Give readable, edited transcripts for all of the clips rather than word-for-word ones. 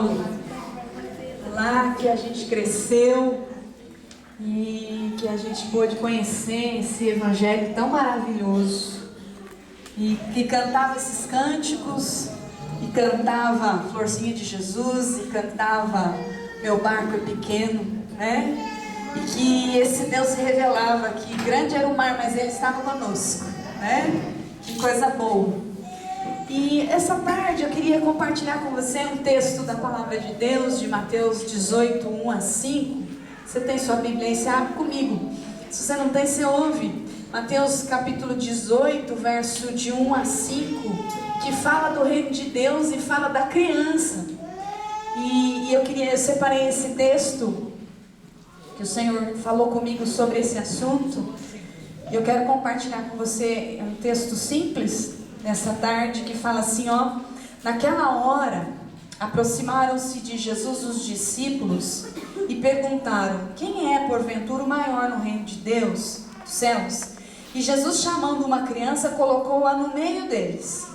Paulo. Lá que a gente cresceu e que a gente pôde conhecer esse evangelho tão maravilhoso. E que cantava esses cânticos, e cantava Florzinha de Jesus, e cantava Meu Barco é Pequeno, né? E que esse Deus se revelava, que grande era o mar, mas Ele estava conosco, né? Que coisa boa. E essa tarde eu queria compartilhar com você um texto da Palavra de Deus, de Mateus 18, 1 a 5. Você tem sua Bíblia aí, você abre comigo. Se você não tem, você ouve. Mateus capítulo 18, verso de 1 a 5, que fala do reino de Deus e fala da criança. E eu separei esse texto, que o Senhor falou comigo sobre esse assunto. E eu quero compartilhar com você um texto simples, nessa tarde, que fala assim, ó. Naquela hora, aproximaram-se de Jesus os discípulos e perguntaram: quem é, porventura, o maior no reino de Deus, dos céus? E Jesus, chamando uma criança, colocou-a no meio deles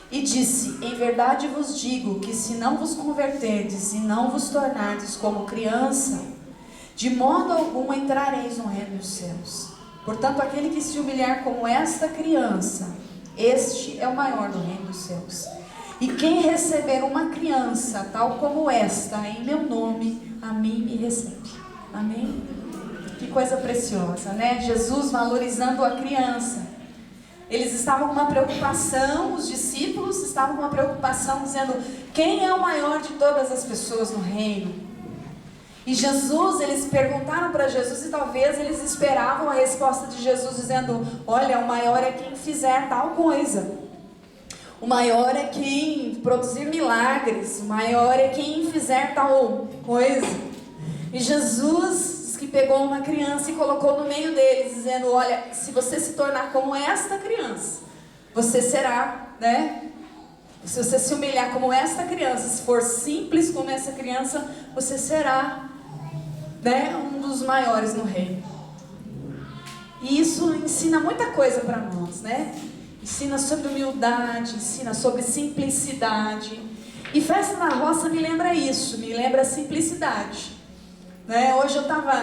e disse: em verdade vos digo que se não vos converterdes e não vos tornardes como criança, de modo algum entrareis no reino dos céus. Portanto, aquele que se humilhar como esta criança, este é o maior no reino dos céus. E quem receber uma criança tal como esta em meu nome, a mim me recebe. Amém? Que coisa preciosa, né? Jesus valorizando a criança. Eles estavam com uma preocupação, os discípulos estavam com uma preocupação, dizendo: quem é o maior de todas as pessoas no reino? E Jesus, eles perguntaram para Jesus, e talvez eles esperavam a resposta de Jesus, dizendo: olha, o maior é quem fizer tal coisa, o maior é quem produzir milagres, o maior é quem fizer tal coisa. E Jesus que pegou uma criança e colocou no meio deles, dizendo: olha, se você se tornar como esta criança, você será, né? Se você se humilhar como esta criança, se for simples como essa criança, você será, né, um dos maiores no reino. E isso ensina muita coisa para nós, né? Ensina sobre humildade, ensina sobre simplicidade. E festa na roça me lembra isso, me lembra a simplicidade, né? Hoje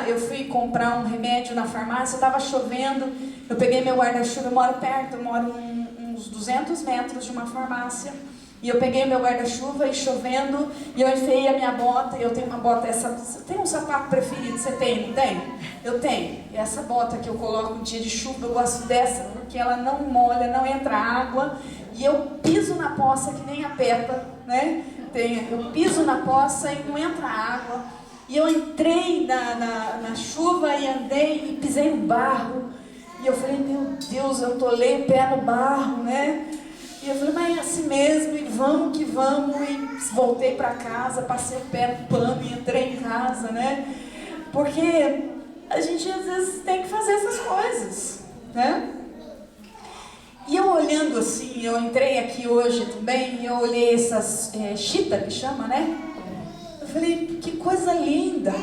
eu fui comprar um remédio na farmácia, estava chovendo, eu peguei meu guarda-chuva, eu moro perto, eu moro uns 200 metros de uma farmácia. E eu peguei meu guarda-chuva e chovendo, e eu enfiei a minha bota, e eu tenho uma bota, você tem um sapato preferido, você tem, não tem? Eu tenho. E essa bota que eu coloco no dia de chuva, eu gosto dessa, porque ela não molha, não entra água, e eu piso na poça que nem a Peppa, né? Eu piso na poça e não entra água. E eu entrei na chuva e andei e pisei no barro. E eu falei: meu Deus, eu tolei o pé no barro, né? E eu falei: mas é assim mesmo, e vamos que vamos. E voltei para casa, passei o pé no pano e entrei em casa, né? Porque a gente às vezes tem que fazer essas coisas, né? E eu olhando assim, eu entrei aqui hoje também, e eu olhei essas chita que chama, né? Eu falei: que coisa linda,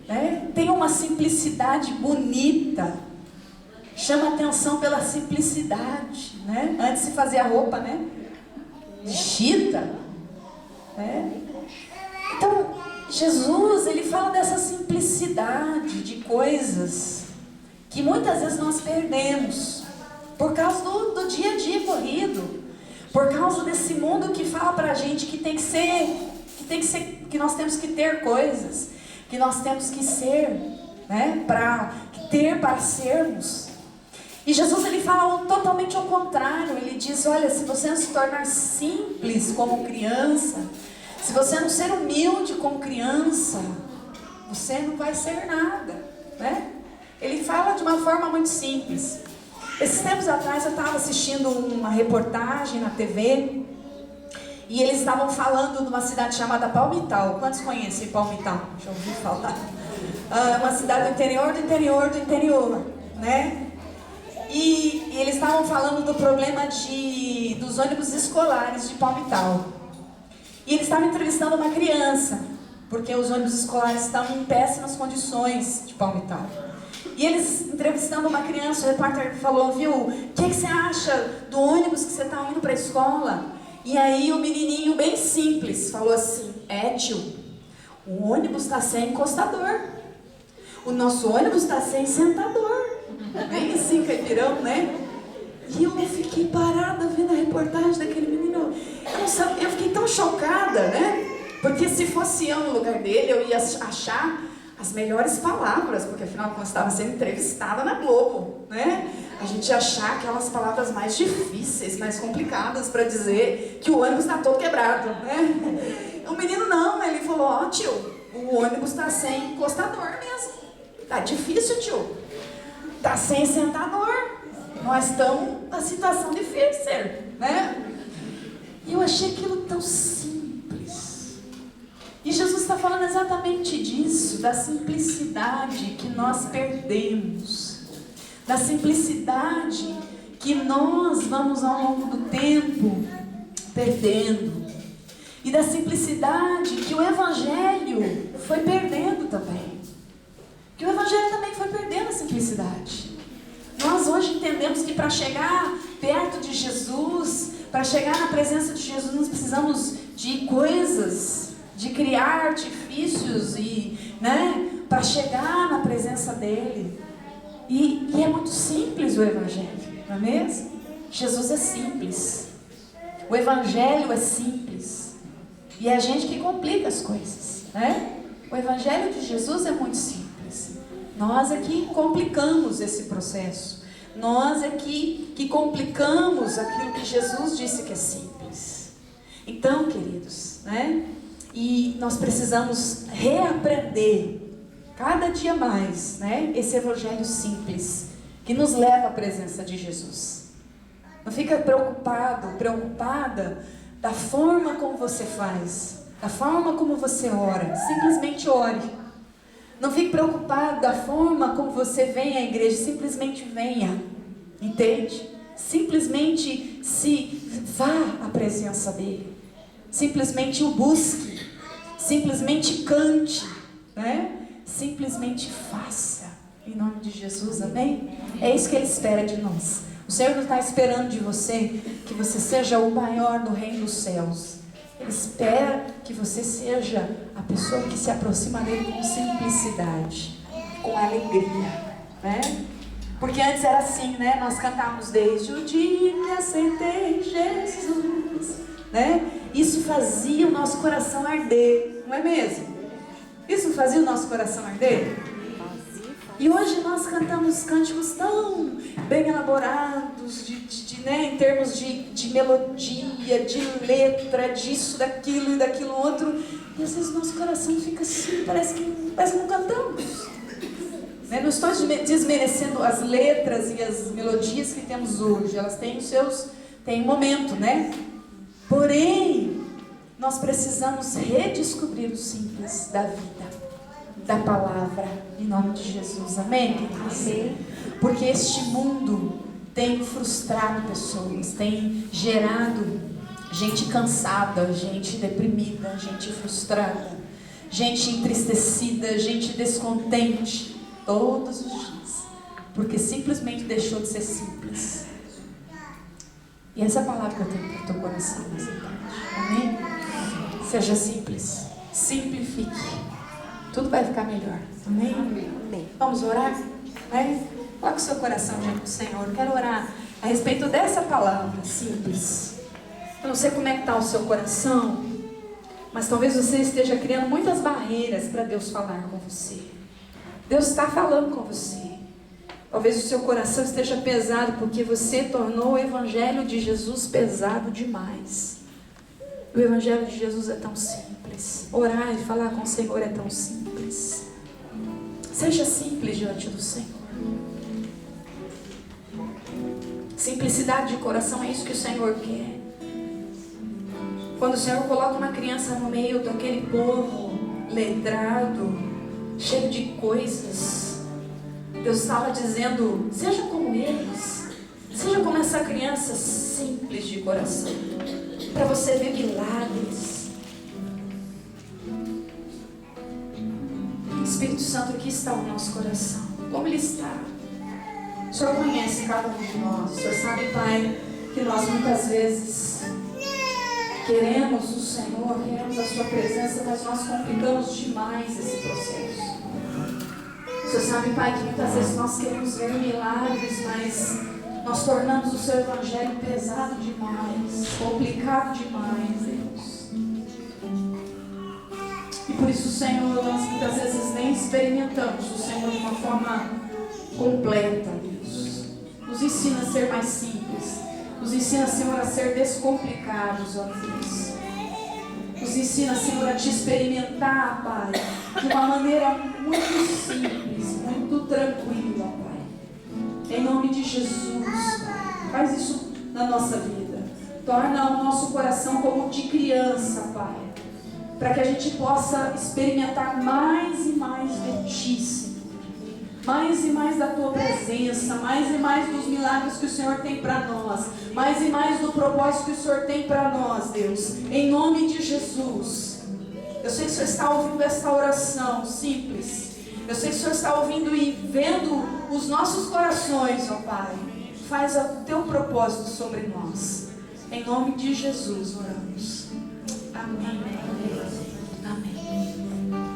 né? Tem uma simplicidade bonita. Chama atenção pela simplicidade, né? Antes se fazia roupa, né? De chita, né? Então, Jesus, ele fala dessa simplicidade de coisas que muitas vezes nós perdemos por causa do dia a dia corrido, por causa desse mundo que fala pra gente que tem que ser, que nós temos que ter coisas, que nós temos que ser, né? Para sermos. E Jesus, ele fala totalmente ao contrário. Ele diz: olha, se você não se tornar simples como criança, se você não ser humilde como criança, você não vai ser nada, né? Ele fala de uma forma muito simples. Esses tempos atrás eu estava assistindo uma reportagem na TV, e eles estavam falando de uma cidade chamada Palmitau. Quantos conhecem Palmitau? Já ouvi falar? Uma cidade do interior, né? E eles estavam falando do problema dos ônibus escolares de Palmitau. E eles estavam entrevistando uma criança, porque os ônibus escolares estavam em péssimas condições de Palmitau. E eles entrevistando uma criança, o repórter falou: viu, o que você acha do ônibus que você está indo para a escola? E aí o menininho, bem simples, falou assim: Tio, o ônibus está sem encostador. O nosso ônibus está sem sentador. Bem assim, caipirão, né? E eu fiquei parada vendo a reportagem daquele menino. Eu fiquei tão chocada, né? Porque se fosse eu no lugar dele, eu ia achar as melhores palavras, porque afinal de contas estava sendo entrevistada na Globo, né? A gente ia achar aquelas palavras mais difíceis, mais complicadas para dizer que o ônibus está todo quebrado, né? O menino não, ele falou, tio, o ônibus está sem encostador mesmo. Tá difícil, tio. Tá sem sentador. Nós estamos na situação difícil, né? E eu achei aquilo tão simples. E Jesus está falando exatamente disso, da simplicidade que nós perdemos. Da simplicidade que nós vamos ao longo do tempo perdendo. E da simplicidade que o Evangelho foi perdendo também. Que o Evangelho também foi perdendo a simplicidade. Nós hoje entendemos que para chegar perto de Jesus, para chegar na presença de Jesus, nós precisamos de coisas, de criar artifícios e, né, para chegar na presença dele. E é muito simples o Evangelho, não é mesmo? Jesus é simples. O Evangelho é simples. E é a gente que complica as coisas, né? O Evangelho de Jesus é muito simples. Nós é que complicamos esse processo. Nós é que complicamos aquilo que Jesus disse que é simples. Então, queridos, né? E nós precisamos reaprender cada dia mais, né? Esse Evangelho simples que nos leva à presença de Jesus. Não fica preocupada da forma como você faz, da forma como você ora. Simplesmente ore. Não fique preocupado da forma como você vem à igreja. Simplesmente venha. Entende? Simplesmente vá à presença dele. Simplesmente o busque. Simplesmente cante, né? Simplesmente faça. Em nome de Jesus, amém? É isso que ele espera de nós. O Senhor não está esperando de você que você seja o maior no reino dos céus. Ele espera que você seja a pessoa que se aproxima dele com simplicidade, com alegria, né? Porque antes era assim, né? Nós cantávamos desde o dia que aceitei Jesus, né? Isso fazia o nosso coração arder, não é mesmo? Isso fazia o nosso coração arder? E hoje nós cantamos cânticos tão bem elaborados, né, em termos de melodia, de letra, disso, daquilo e daquilo outro. E às vezes o nosso coração fica assim, parece que não cantamos. Né? Não estou desmerecendo as letras e as melodias que temos hoje. Elas têm têm um momento, né? Porém, nós precisamos redescobrir o simples da vida, da palavra, em nome de Jesus, amém? Amém. Porque este mundo tem frustrado pessoas, tem gerado gente cansada, gente deprimida, gente frustrada, gente entristecida, gente descontente, todos os dias, porque simplesmente deixou de ser simples. E essa palavra que eu tenho para o teu coração nessa tarde, amém? Seja simples, simplifique. Tudo vai ficar melhor. Amém? Amém. Vamos orar? Né? Coloque o seu coração diante do Senhor. Eu quero orar a respeito dessa palavra simples. Eu não sei como é que está o seu coração, mas talvez você esteja criando muitas barreiras para Deus falar com você. Deus está falando com você. Talvez o seu coração esteja pesado porque você tornou o Evangelho de Jesus pesado demais. O Evangelho de Jesus é tão simples. Orar e falar com o Senhor é tão simples. Seja simples diante do Senhor. Simplicidade de coração é isso que o Senhor quer. Quando o Senhor coloca uma criança no meio daquele povo letrado, cheio de coisas, Deus estava dizendo, seja como eles. Seja como essa criança simples de coração. Para você ver milagres. Espírito Santo, aqui está o nosso coração. Como ele está? O Senhor conhece cada um de nós. O Senhor sabe, Pai, que nós muitas vezes Queremos o Senhor, queremos a sua presença, mas nós complicamos demais esse processo. Você sabe, Pai, que muitas vezes nós queremos ver milagres, mas nós tornamos o seu evangelho pesado demais, complicado demais, Deus. E por isso, Senhor, nós muitas vezes nem experimentamos o Senhor de uma forma completa, Deus. Nos ensina a ser mais simples. Nos ensina, Senhor, a ser descomplicados, ó Deus. Nos ensina, Senhor, a te experimentar, Pai, de uma maneira muito simples, muito tranquila, Pai. Em nome de Jesus, Pai. Faz isso na nossa vida. Torna o nosso coração como de criança, Pai. Para que a gente possa experimentar mais e mais de Ti, Senhor. Mais e mais da Tua presença, mais e mais dos milagres que o Senhor tem para nós, mais e mais do propósito que o Senhor tem para nós, Deus, em nome de Jesus. Eu sei que o Senhor está ouvindo esta oração simples, eu sei que o Senhor está ouvindo e vendo os nossos corações, ó Pai. Faz o Teu propósito sobre nós, em nome de Jesus oramos. Amém. Amém.